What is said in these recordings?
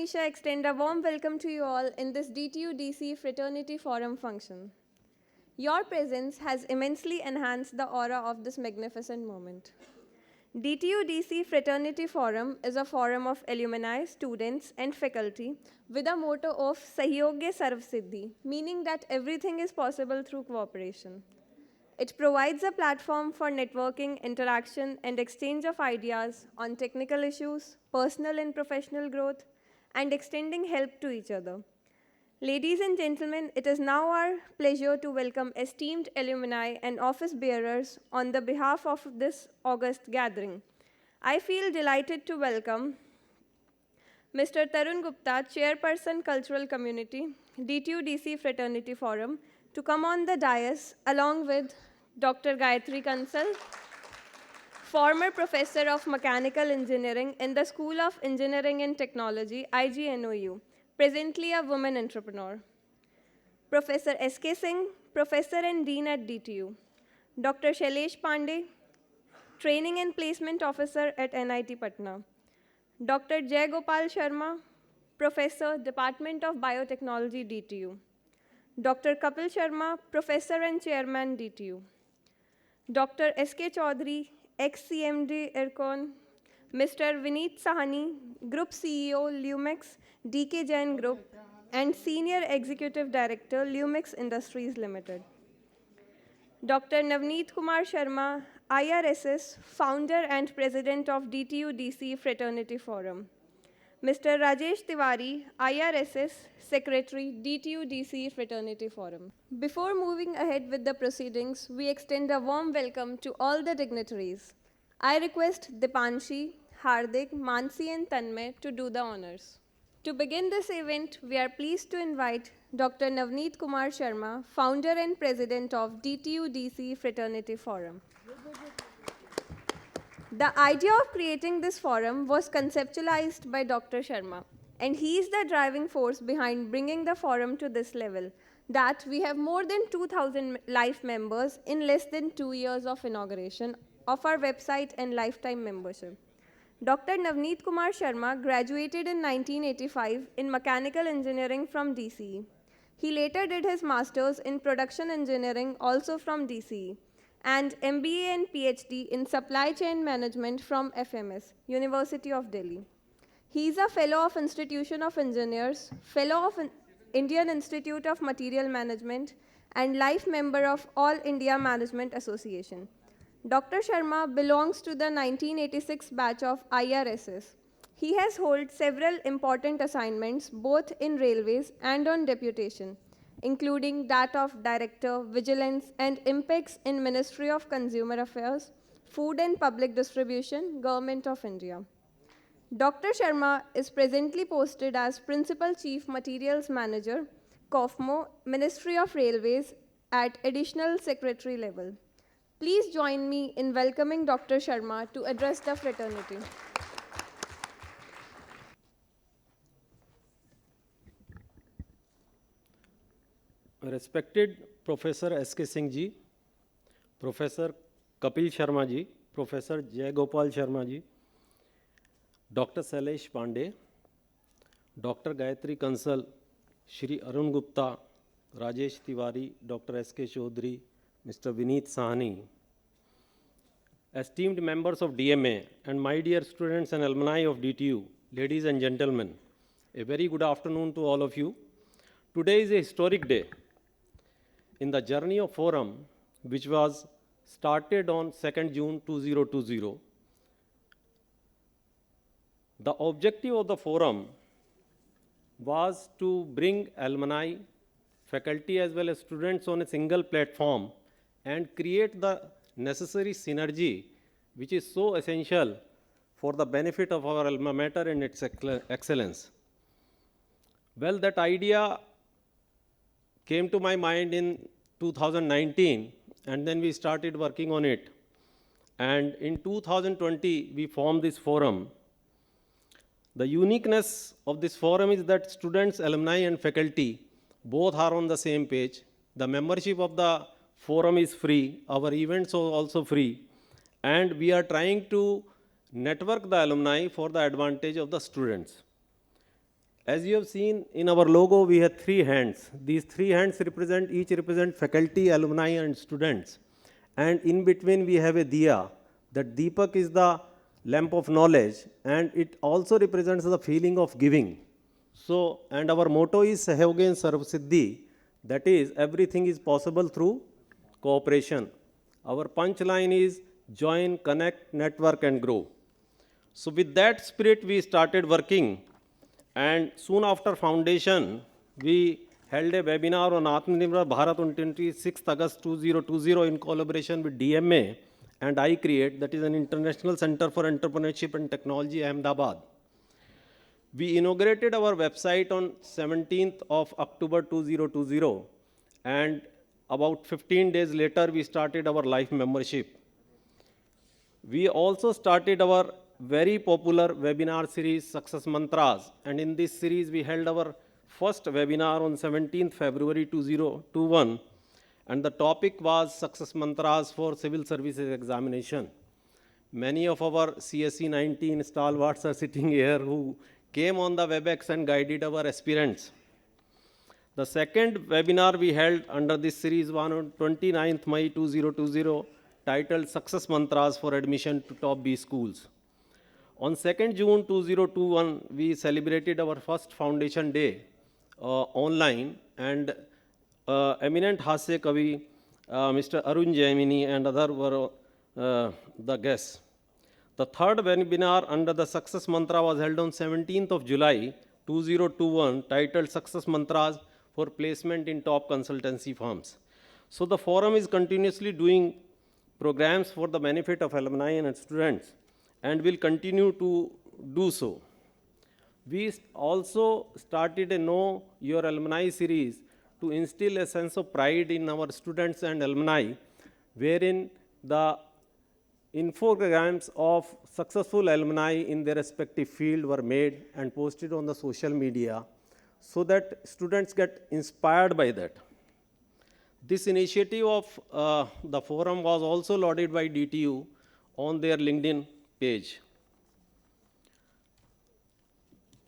Nisha extend a warm welcome to you all in this DTU-DCE Fraternity Forum function. Your presence has immensely enhanced the aura of this magnificent moment. DTU-DCE Fraternity Forum is a forum of alumni, students, and faculty with a motto of Sahyogya Sarv Siddhi, meaning that everything is possible through cooperation. It provides a platform for networking, interaction, and exchange of ideas on technical issues, personal and professional growth, and extending help to each other. Ladies and gentlemen, it is now our pleasure to welcome esteemed alumni and office bearers on the behalf of this August gathering. I feel delighted to welcome Mr. Tarun Gupta, Chairperson Cultural Community, DTU-DC Fraternity Forum, to come on the dais along with Dr. Gayatri Kansal, former Professor of Mechanical Engineering in the School of Engineering and Technology, IGNOU, presently a woman entrepreneur. Professor S.K. Singh, Professor and Dean at DTU. Dr. Shailesh Pandey, Training and Placement Officer at NIT Patna. Dr. Jai Gopal Sharma, Professor, Department of Biotechnology, DTU. Dr. Kapil Sharma, Professor and Chairman, DTU. Dr. S.K. Chaudhary, ex-CMD ERCON. Mr. Vineet Sahani, Group CEO, Lumex, DK Jain Group, and Senior Executive Director, Lumex Industries Limited. Dr. Navneet Kumar Sharma, IRSS, Founder and President of DTU-DC Fraternity Forum. Mr. Rajesh Tiwari, IRSS, Secretary, DTU-DC Fraternity Forum. Before moving ahead with the proceedings, we extend a warm welcome to all the dignitaries. I request Dipanshi, Hardik, Mansi and Tanmay to do the honors. To begin this event, we are pleased to invite Dr. Navneet Kumar Sharma, Founder and President of DTU-DC Fraternity Forum. The idea of creating this forum was conceptualized by Dr. Sharma, and he is the driving force behind bringing the forum to this level, that we have more than 2,000 live members in less than 2 years of inauguration of our website and lifetime membership. Dr. Navneet Kumar Sharma graduated in 1985 in Mechanical Engineering from DCE. He later did his Masters in Production Engineering also from DCE, and MBA and PhD in Supply Chain Management from FMS, University of Delhi. He is a Fellow of Institution of Engineers, Fellow of Indian Institute of Material Management, and life member of All India Management Association. Dr. Sharma belongs to the 1986 batch of IRSS. He has held several important assignments both in railways and on deputation, including that of Director, Vigilance and Impex in Ministry of Consumer Affairs, Food and Public Distribution, Government of India. Dr. Sharma is presently posted as Principal Chief Materials Manager, COFMO, Ministry of Railways at Additional Secretary level. Please join me in welcoming Dr. Sharma to address the fraternity. Respected Professor S.K. Singh ji, Professor Kapil Sharma ji, Professor Jai Gopal Sharma ji, Dr. Shailesh Pandey, Dr. Gayatri Kansal, Shri Arun Gupta, Rajesh Tiwari, Dr. S.K. Chaudhary, Mr. Vineet Sahani, esteemed members of DMA, and my dear students and alumni of DTU, ladies and gentlemen, a very good afternoon to all of you. Today is a historic day in the journey of forum, which was started on 2nd June 2020. The objective of the forum was to bring alumni, faculty as well as students on a single platform and create the necessary synergy which is so essential for the benefit of our alma mater and its excellence. Well, that idea came to my mind in 2019 and then we started working on it. And in 2020, we formed this forum. The uniqueness of this forum is that students, alumni and faculty both are on the same page. The membership of the forum is free. Our events are also free. And we are trying to network the alumni for the advantage of the students. As you have seen in our logo, we have three hands. These three hands each represent faculty, alumni, and students. And in between, we have a diya. That Deepak is the lamp of knowledge, and it also represents the feeling of giving. So, and our motto is Sahogen Sarv Siddhi. That is, everything is possible through cooperation. Our punchline is join, connect, network, and grow. So with that spirit, we started working. And soon after foundation, we held a webinar on Atmanirbhar Bharat on 26th August 2020 in collaboration with DMA and iCreate, that is an international center for entrepreneurship and technology, Ahmedabad. We inaugurated our website on 17th of October 2020, and about 15 days later, we started our life membership. We also started our very popular webinar series, Success Mantras, and in this series, we held our first webinar on 17th February 2021, and the topic was Success Mantras for Civil Services Examination. Many of our CSE 19 stalwarts are sitting here who came on the WebEx and guided our aspirants. The second webinar we held under this series was on 29th May 2020, titled Success Mantras for Admission to Top B Schools. On 2nd June 2021, we celebrated our first Foundation Day online, and eminent Hasya Kavi, Mr. Arun Jaimini, and other were the guests. The third webinar under the Success Mantra was held on 17th of July 2021, titled Success Mantras for Placement in Top Consultancy Firms. So the forum is continuously doing programs for the benefit of alumni and students, and will continue to do so. We also started a Know Your Alumni series to instill a sense of pride in our students and alumni, wherein the infograms of successful alumni in their respective field were made and posted on the social media so that students get inspired by that. This initiative of the forum was also lauded by DTU on their LinkedIn page.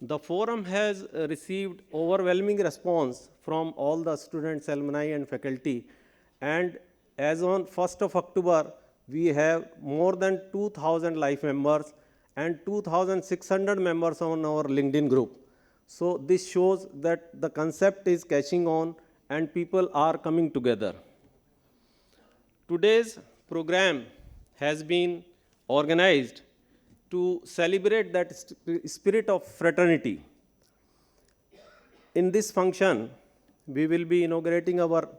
The forum has received overwhelming response from all the students, alumni, and faculty. And as on 1st of October, we have more than 2,000 life members and 2,600 members on our LinkedIn group. So this shows that the concept is catching on and people are coming together. Today's program has been organized to celebrate that spirit of fraternity. In this function, we will be inaugurating our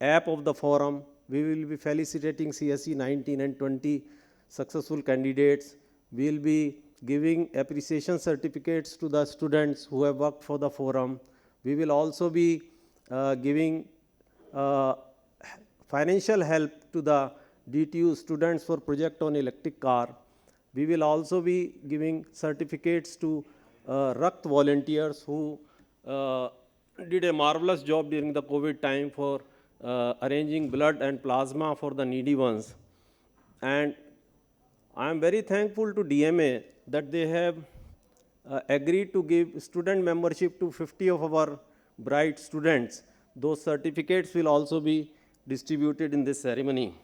app of the forum. We will be felicitating CSE 19 and 20 successful candidates. We will be giving appreciation certificates to the students who have worked for the forum. We will also be giving financial help to the DTU students for project on electric car. We will also be giving certificates to Rakt volunteers who did a marvelous job during the COVID time for arranging blood and plasma for the needy ones. And I am very thankful to DMA that they have agreed to give student membership to 50 of our bright students. Those certificates will also be distributed in this ceremony.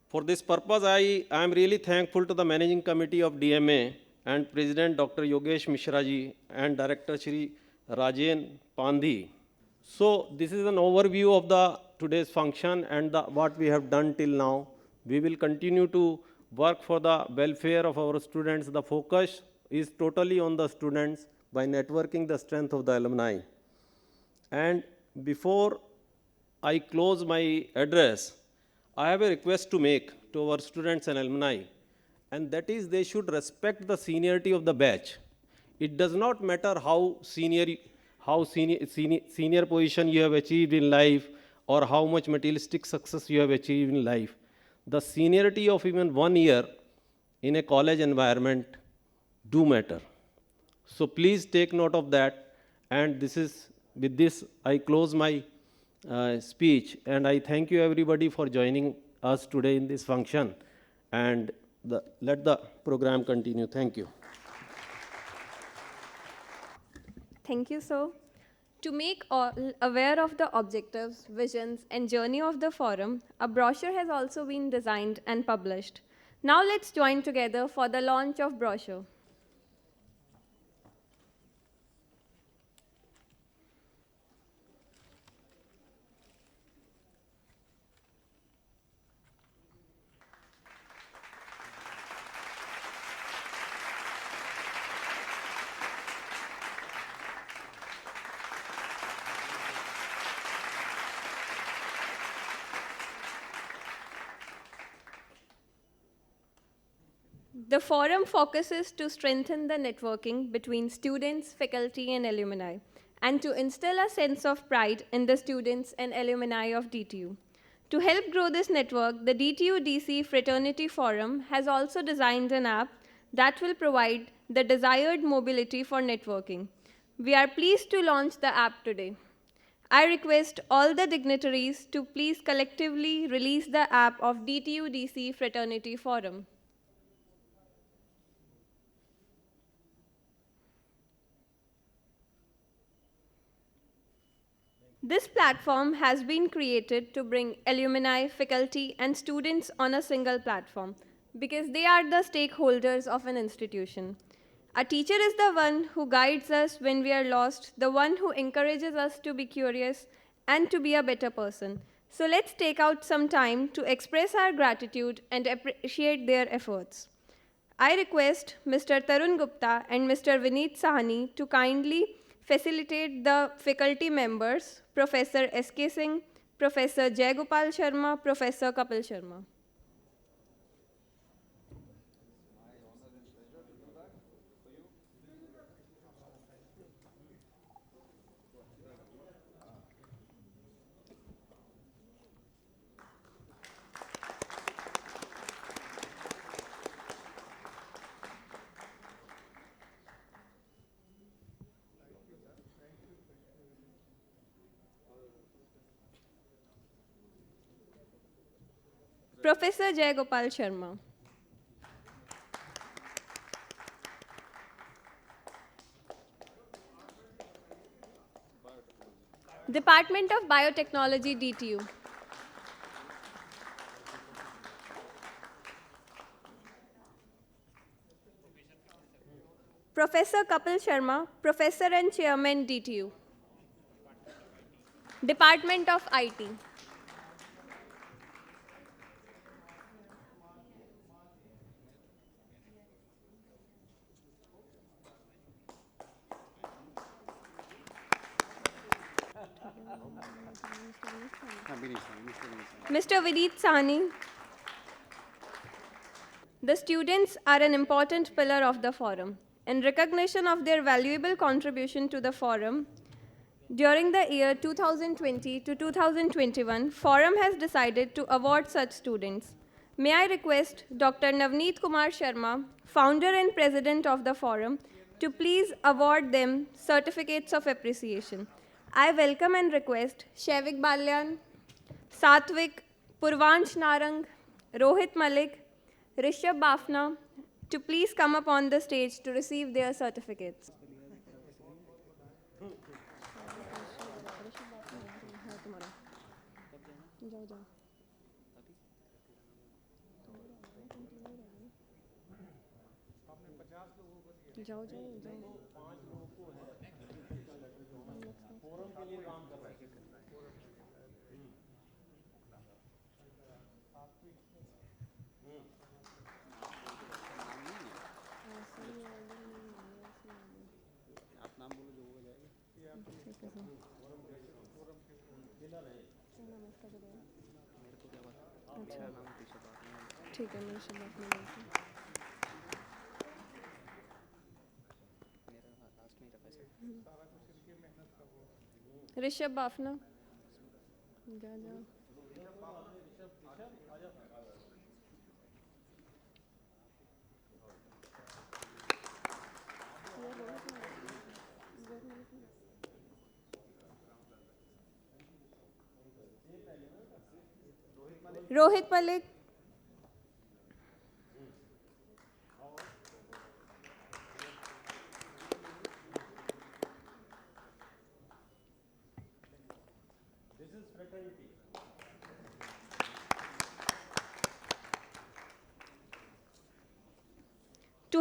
For this purpose, I am really thankful to the Managing Committee of DMA and President Dr. Yogesh Mishra ji and Director Shri Rajen Pandhi. So this is an overview of the today's function and what we have done till now. We will continue to work for the welfare of our students. The focus is totally on the students by networking the strength of the alumni. And before I close my address, I have a request to make to our students and alumni, and that is they should respect the seniority of the batch. It does not matter how senior position you have achieved in life or how much materialistic success you have achieved in life. The seniority of even 1 year in a college environment do matter. So please take note of that, and with this I close my speech, and I thank you everybody for joining us today in this function, and let the program continue. Thank you. Thank you, sir. To make all aware of the objectives, visions, and journey of the forum, a brochure has also been designed and published. Now let's join together for the launch of brochure. The forum focuses to strengthen the networking between students, faculty, and alumni, and to instill a sense of pride in the students and alumni of DTU. To help grow this network, the DTU-DCE Fraternity Forum has also designed an app that will provide the desired mobility for networking. We are pleased to launch the app today. I request all the dignitaries to please collectively release the app of DTU-DCE Fraternity Forum. This platform has been created to bring alumni, faculty, and students on a single platform because they are the stakeholders of an institution. A teacher is the one who guides us when we are lost, the one who encourages us to be curious and to be a better person. So let's take out some time to express our gratitude and appreciate their efforts. I request Mr. Tarun Gupta and Mr. Vineet Sahani to kindly facilitate the faculty members, Professor S.K. Singh, Professor Jayagopal Sharma, Professor Kapil Sharma. Professor Jayagopal Sharma. Department of Biotechnology, DTU. Professor Kapil Sharma, Professor and Chairman, DTU. Department of IT. Mr. Vineet Sahni. The students are an important pillar of the forum. In recognition of their valuable contribution to the forum, during the year 2020 to 2021, Forum has decided to award such students. May I request Dr. Navneet Kumar Sharma, founder and president of the Forum, to please award them certificates of appreciation. I welcome and request Shaivik Balyan, Satvik, Purvansh Narang, Rohit Malik, Rishabh Bafna to please come up on the stage to receive their certificates. ठीक है मेरे से बात नहीं ऋषभ बाफना जा जा Rohit Malik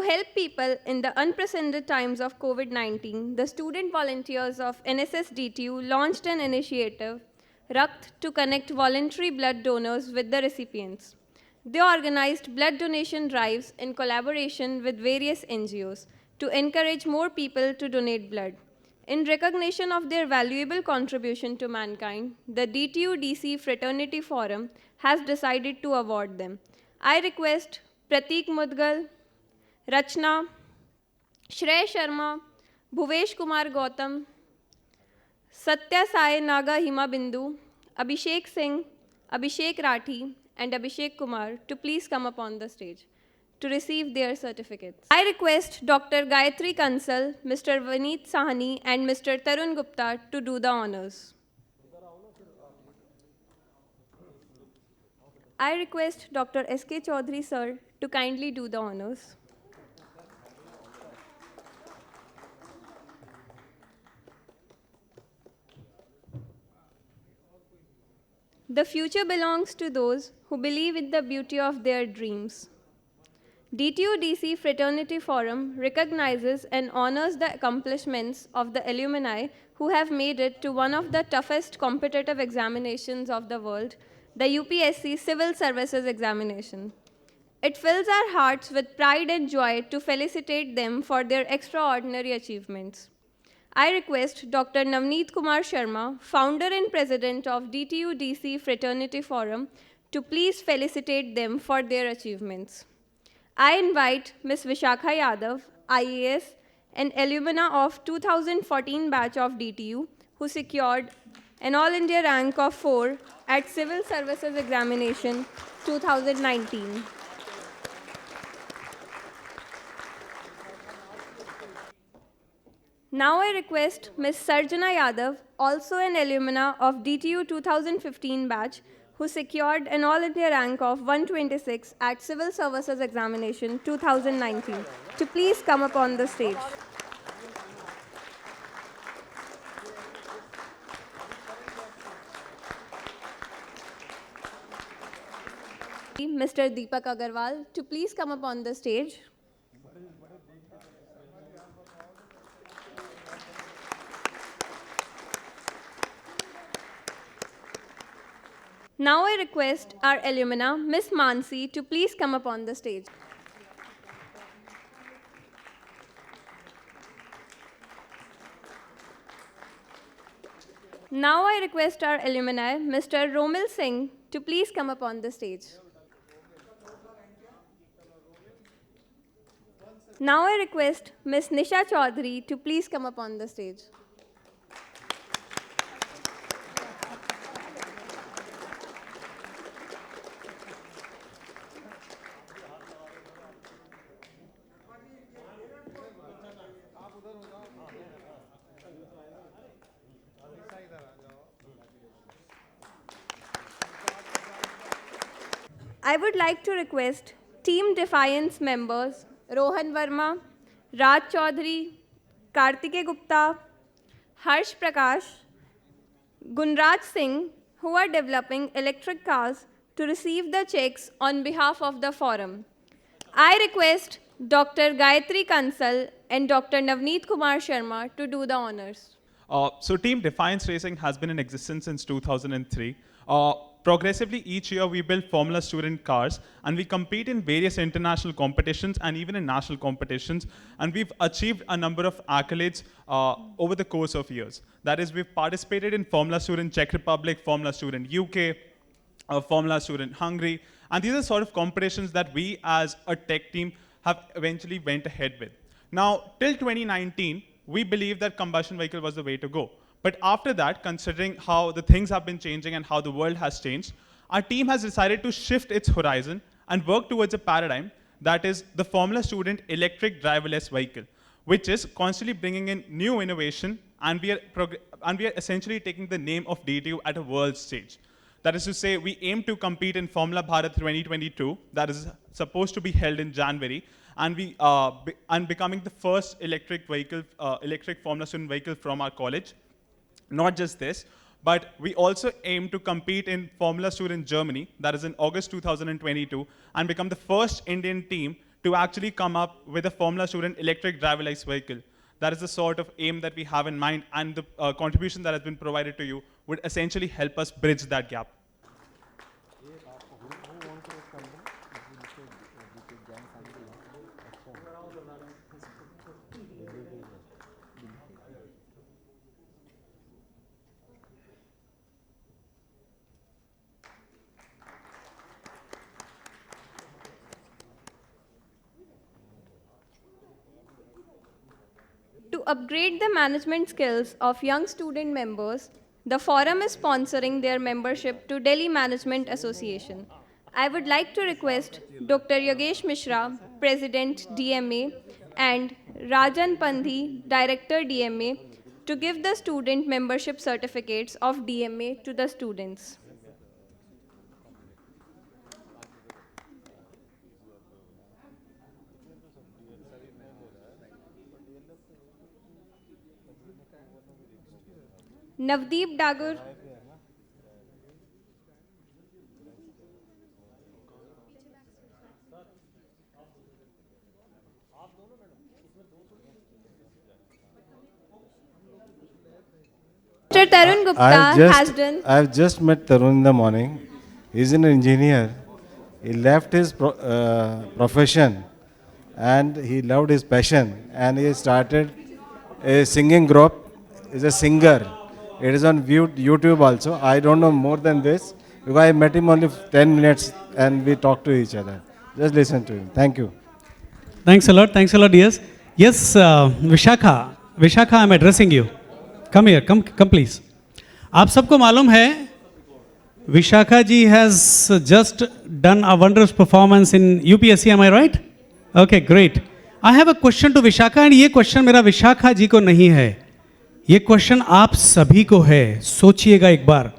To help people in the unprecedented times of COVID-19, the student volunteers of NSS DTU launched an initiative, Rakt, to connect voluntary blood donors with the recipients. They organized blood donation drives in collaboration with various NGOs to encourage more people to donate blood. In recognition of their valuable contribution to mankind, the DTU-DCE Fraternity Forum has decided to award them. I request Prateek Mudgal, Rachna, Shrey Sharma, Bhuvesh Kumar Gautam, Satya Sai Naga Hima Bindu, Abhishek Singh, Abhishek Rathi, and Abhishek Kumar to please come up on the stage to receive their certificates. I request Dr. Gayatri Kansal, Mr. Vineet Sahani, and Mr. Tarun Gupta to do the honors. I request Dr. S.K. Chaudhary, sir, to kindly do the honors. The future belongs to those who believe in the beauty of their dreams. DTU-DC Fraternity Forum recognizes and honors the accomplishments of the alumni who have made it to one of the toughest competitive examinations of the world, the UPSC Civil Services Examination. It fills our hearts with pride and joy to felicitate them for their extraordinary achievements. I request Dr. Navneet Kumar Sharma, founder and president of DTU-DC Fraternity Forum, to please felicitate them for their achievements. I invite Ms. Vishakha Yadav, IAS, an alumna of 2014 batch of DTU, who secured an All India rank of 4 at Civil Services Examination 2019. Now I request Ms. Sarjana Yadav, also an alumna of DTU 2015 batch, who secured an All India rank of 126 at Civil Services Examination 2019, to please come up on the stage. Mr. Deepak Agarwal, to please come up on the stage. Now I request our alumna, Ms. Mansi, to please come up on the stage. Now I request our alumni, Mr. Romil Singh, to please come up on the stage. Now I request Ms. Nisha Chaudhary to please come up on the stage. I would like to request Team Defiance members Rohan Verma, Raj Chaudhary, Kartike Gupta, Harsh Prakash, Gunraj Singh, who are developing electric cars, to receive the checks on behalf of the forum. I request Dr. Gayatri Kansal and Dr. Navneet Kumar Sharma to do the honors. So Team Defiance Racing has been in existence since 2003. Progressively, each year we build Formula Student cars, and we compete in various international competitions and even in national competitions, and we've achieved a number of accolades over the course of years. That is, we've participated in Formula Student Czech Republic, Formula Student UK, Formula Student Hungary, and these are sort of competitions that we as a tech team have eventually went ahead with. Now, till 2019, we believed that combustion vehicle was the way to go. But after that, considering how the things have been changing and how the world has changed, our team has decided to shift its horizon and work towards a paradigm that is the Formula Student electric driverless vehicle, which is constantly bringing in new innovation, and we are essentially taking the name of DTU at a world stage. That is to say, we aim to compete in Formula Bharat 2022, that is supposed to be held in January, and becoming the first electric Formula Student vehicle from our college. Not just this, but we also aim to compete in Formula Student Germany, that is in August 2022, and become the first Indian team to actually come up with a Formula Student electric driverless vehicle. That is the sort of aim that we have in mind, and the contribution that has been provided to you would essentially help us bridge that gap. To upgrade the management skills of young student members, the forum is sponsoring their membership to Delhi Management Association. I would like to request Dr. Yogesh Mishra, President DMA, and Rajan Pandhi, Director DMA, to give the student membership certificates of DMA to the students. Navdeep Dagur. Mr. Tarun Gupta has done. I've just met Tarun in the morning. He's an engineer. He left his profession and he loved his passion, and he started a singing group. He's a singer. It is on YouTube also. I don't know more than this because I met him only 10 minutes and we talked to each other. Just listen to him. Thank you. Thanks a lot, yes. Yes, Vishakha, I'm addressing you. Come here, come please. आप सबको मालूम है, Vishakha ji has just done a wondrous performance in UPSC, am I right? Okay, great. I have a question to Vishakha, and ये question मेरा Vishakha जी को नहीं है. ये क्वेश्चन आप सभी को है. सोचिएगा एक बार.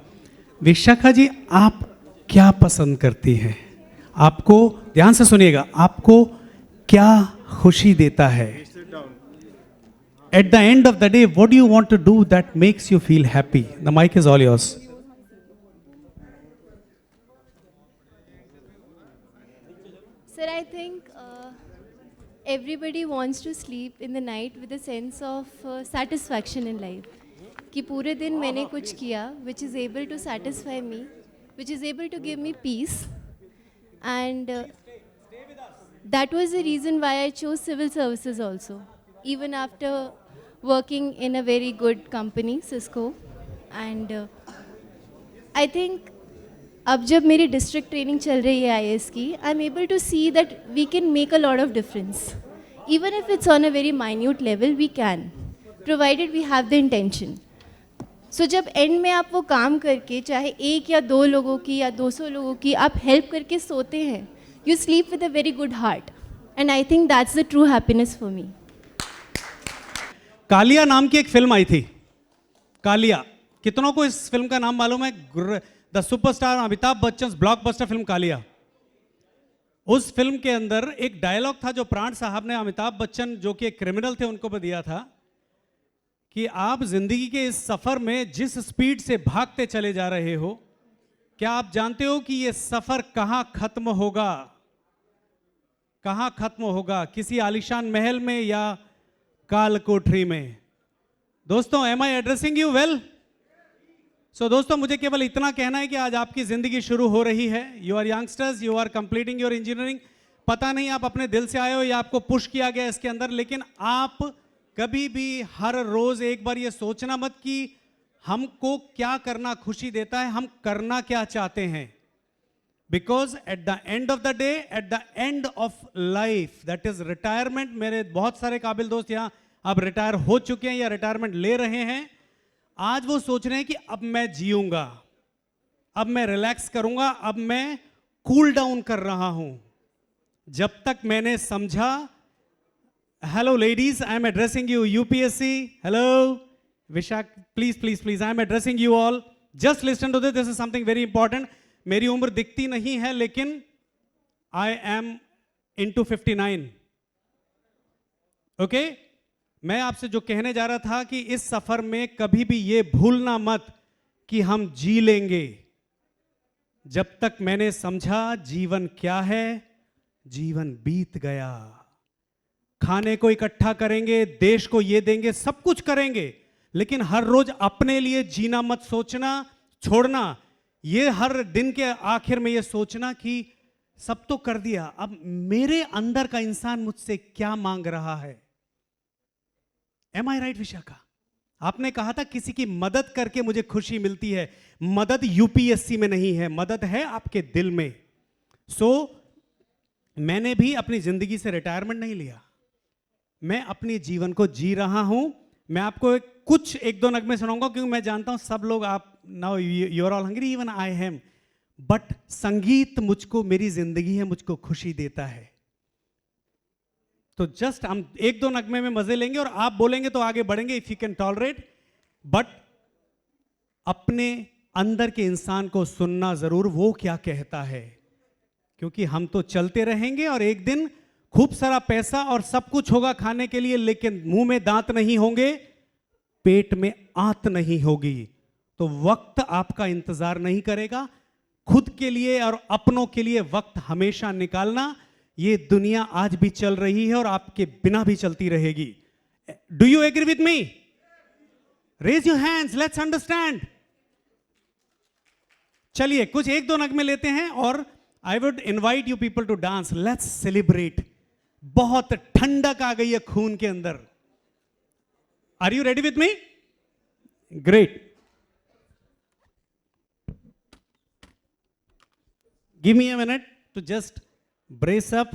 विशाखा जी, आप क्या पसंद करती हैं? आपको ध्यान से सुनिएगा, आपको क्या खुशी देता है? At the end of the day, what do you want to do that makes you feel happy? The mic is all yours. Sir, I think everybody wants to sleep in the night with a sense of satisfaction in life. कि पूरे दिन मैंने कुछ किया, which is able to satisfy me, which is able to give me peace, and that was the reason why I chose civil services also. Even after working in a very good company, Cisco, and I think अब जब मेरी district training चल रही है IAS की, I am able to see that we can make a lot of difference. Even if it's on a very minute level, we can, provided we have the intention. So जब end में आप वो काम करके, चाहे एक या दो लोगों की या 200 लोगों की आप हेल्प करके सोते हैं, you sleep with a very good heart, and I think that's the true happiness for me. Kalia नाम की एक फिल्म आई थी. कालिया, कितनों को इस फिल्म का नाम मालूम है? The superstar Amitabh Bachchan blockbuster film Kalia. उस फिल्म के अंदर एक डायलॉग था जो प्राण साहब ने अमिताभ बच्चन, जो कि एक क्रिमिनल थे, उनको दिया था कि आप जिंदगी के इस सफर में जिस स्पीड से भागते चले जा रहे हो, क्या आप जानते हो कि ये सफर कहां खत्म होगा? कहां खत्म होगा? किसी आलीशान महल में या काल कोठरी में? दोस्तों, am I addressing you well? So दोस्तों, मुझे केवल इतना कहना है कि आज आपकी जिंदगी शुरू हो रही है. You are youngsters, you are completing your engineering. पता नहीं आप अपने दिल से आए हो या आपको पुश किया गया इसके अंदर, लेकिन आप कभी भी हर रोज एक बार ये सोचना मत कि हमको क्या करना खुशी देता है, हम करना क्या चाहते हैं. Because at the end of the day, at the end of life, that is retirement. मेरे बहुत सारे काबिल दोस्त यहाँ अब रिटायर हो चुके हैं या रिटायरमेंट ले रहे हैं. आज वो सोच रहे हैं कि अब मैं जीऊंगा, अब मैं रिलैक्स करूंगा, अब मैं कूल डाउन कर रहा हूं. जब तक मैंने समझा, hello ladies, I am addressing you. UPSC, hello Vishakh, please please please, I am addressing you all. Just listen to this, this is something very important. मेरी उम्र दिखती नहीं है, लेकिन आई एम इनटू 59. ओके, मैं आपसे जो कहने जा रहा था कि इस सफर में कभी भी ये भूलना मत कि हम जी लेंगे. जब तक मैंने समझा जीवन क्या है, जीवन बीत गया। खाने को इकट्ठा करेंगे, देश को ये देंगे, सब कुछ करेंगे, लेकिन हर रोज अपने लिए जीना मत सोचना, छोड़ना। ये हर दिन के आखिर में ये सोचना कि सब तो कर दिया, अब मेरे अंदर का इंसान मुझसे क्या मांग रहा है। एम आई राइट विशाखा? आपने कहा था किसी की मदद करके मुझे खुशी मिलती है। मदद यूपीएससी में नहीं है, मदद है आपके दिल में। मैंने भी अपनी जिंदगी से रिटायरमेंट नहीं लिया, मैं अपने जीवन को जी रहा हूं। मैं आपको कुछ एक दो नगमे सुनाऊंगा क्योंकि मैं जानता हूं सब लोग, आप now you are all hungry, even I am, but संगीत मुझको, मेरी जिंदगी है, मुझको खुशी देता है। तो जस्ट हम एक दो नगमे में मजे लेंगे और आप बोलेंगे तो आगे बढ़ेंगे, if you can tolerate. But अपने अंदर के इंसान को सुनना जरूर, वो क्या कहता है, क्योंकि हम तो चलते रहेंगे और एक दिन खूब सारा पैसा और सब कुछ होगा खाने के लिए, लेकिन मुंह में दांत नहीं होंगे, पेट में आंत नहीं होगी। तो वक्त आपका इंतजार नहीं करेगा। खुद के लिए और अपनों के लिए वक्त हमेशा निकालना। ये दुनिया आज भी चल रही है और आपके बिना भी चलती रहेगी। Do you agree with me? Raise your hands, let's understand. चलिए कुछ एक दो नगमे लेते हैं और I would invite you people to dance. Let's celebrate. बहुत ठंडक आ गई है खून के अंदर। Are you ready with me? Great. Give me a minute to just brace up.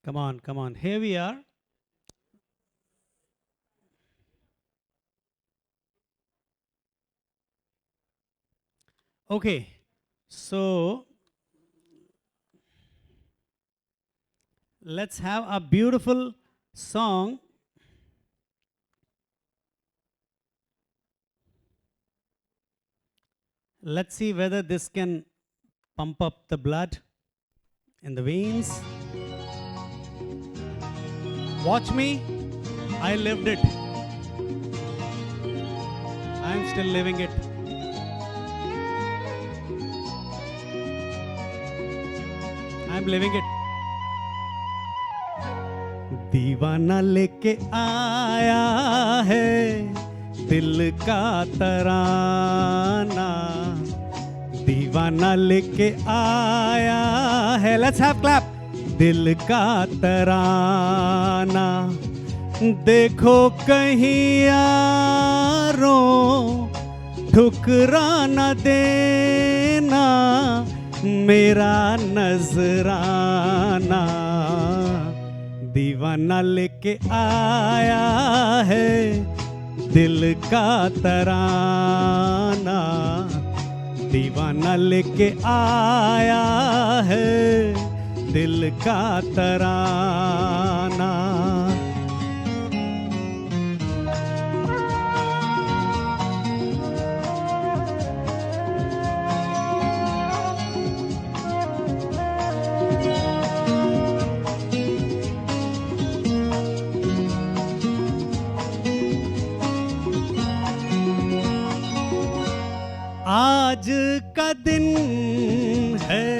Come on, come on. Here we are. Okay, so let's have a beautiful song. Let's see whether this can pump up the blood in the veins. Watch me, I lived it. I am still living it. I'm living it. दीवाना लेके आया है दिल का तराना, दीवाना लेके आया है, लेट्स हैव क्लैप, दिल का तराना। देखो कहीं यारों ठुकरा न देना मेरा नजराना। दीवाना लेके आया है दिल का तराना, दीवाना लेके आया है दिल का तराना। आज का दिन है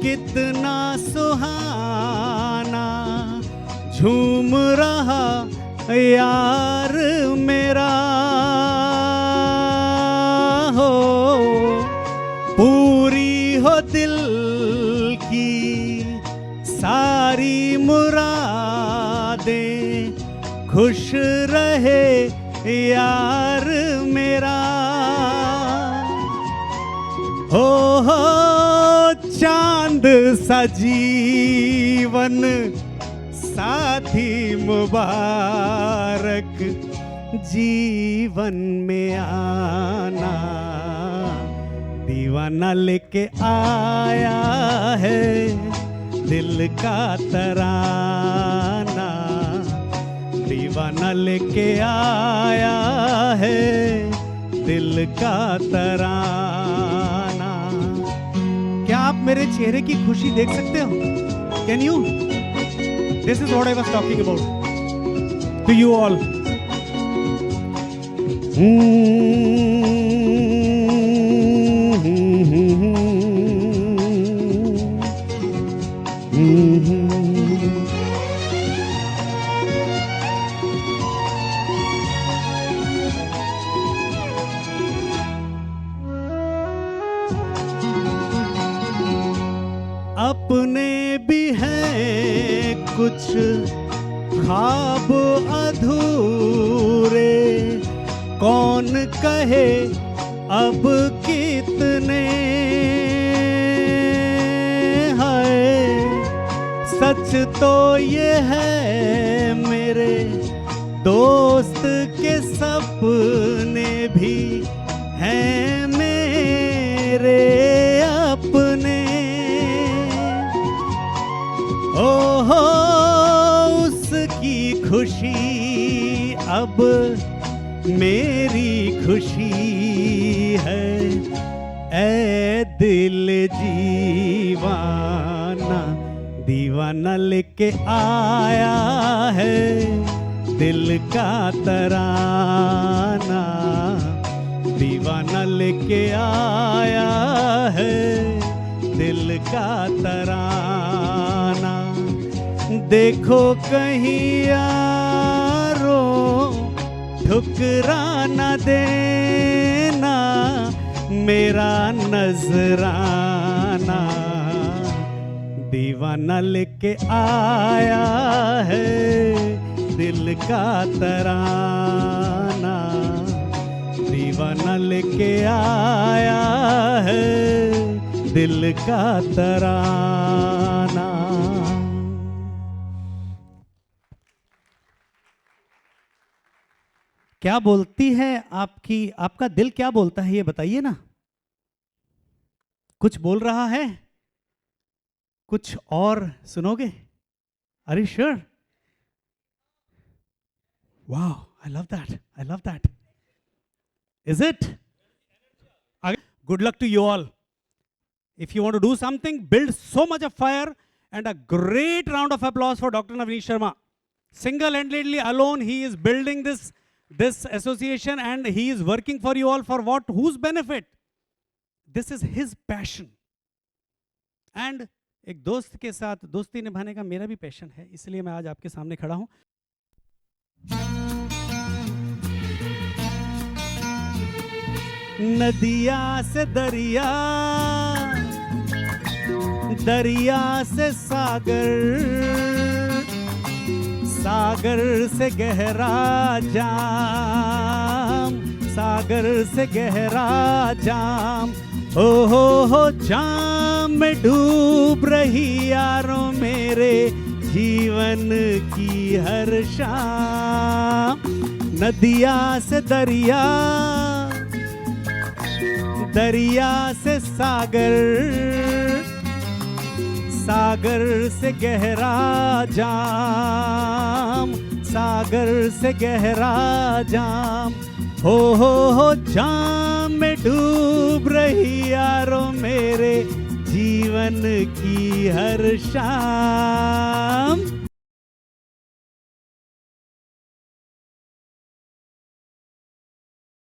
कितना सुहाना, झूम रहा यार मेरा हो, पूरी हो दिल की सारी मुरादें, खुश रहे यार मेरा। हो चांद सा जीवन साथी मुबारक, जीवन में आना। दीवाना लेके आया है दिल का तराना, दीवाना लेके आया है दिल का तराना। क्या आप मेरे चेहरे की खुशी देख सकते हो? Can you? This is what I was talking about to you all. अपने भी हैं कुछ ख्वाब अधूरे, कौन कहे अब कितने हैं। सच तो ये है मेरे दोस्त के सपने भी हैं मेरे अपने। ओहो उसकी खुशी अब मेरी खुशी है। ऐ दिल दीवाना दीवाना लेके आया है दिल का तराना। दीवाना लेके आया है दिल का तराना। देखो कहीं यारो ठुकरा न देना मेरा नजराना। दीवाना लेके आया है दिल का तराना। दीवाना लेके आया है दिल का तराना। क्या बोलती है आपका दिल क्या बोलता है ये बताइए ना। कुछ बोल रहा है? कुछ और सुनोगे? Are you sure? Wow, I love that, I love that. Is it? Good luck to you all. If you want to do something, build so much of fire, and a great round of applause for Dr. Navneet Sharma. Single-handedly alone, he is building this association, and he is working for you all for what? Whose benefit? This is his passion. And एक दोस्त के साथ दोस्ती निभाने का मेरा भी passion है, इसलिए मैं आज आपके सामने खड़ा हूं. नदिया से दरिया, दरिया से सागर, सागर से गहरा जाम, सागर से गहरा जाम. हो जाम में डूब रही यारों मेरे जीवन की हर शाम. नदिया से दरिया, दरिया से सागर, सागर से गहरा जाम, सागर से गहरा जाम. हो जाम में डूब रही यारों मेरे जीवन की हर शाम.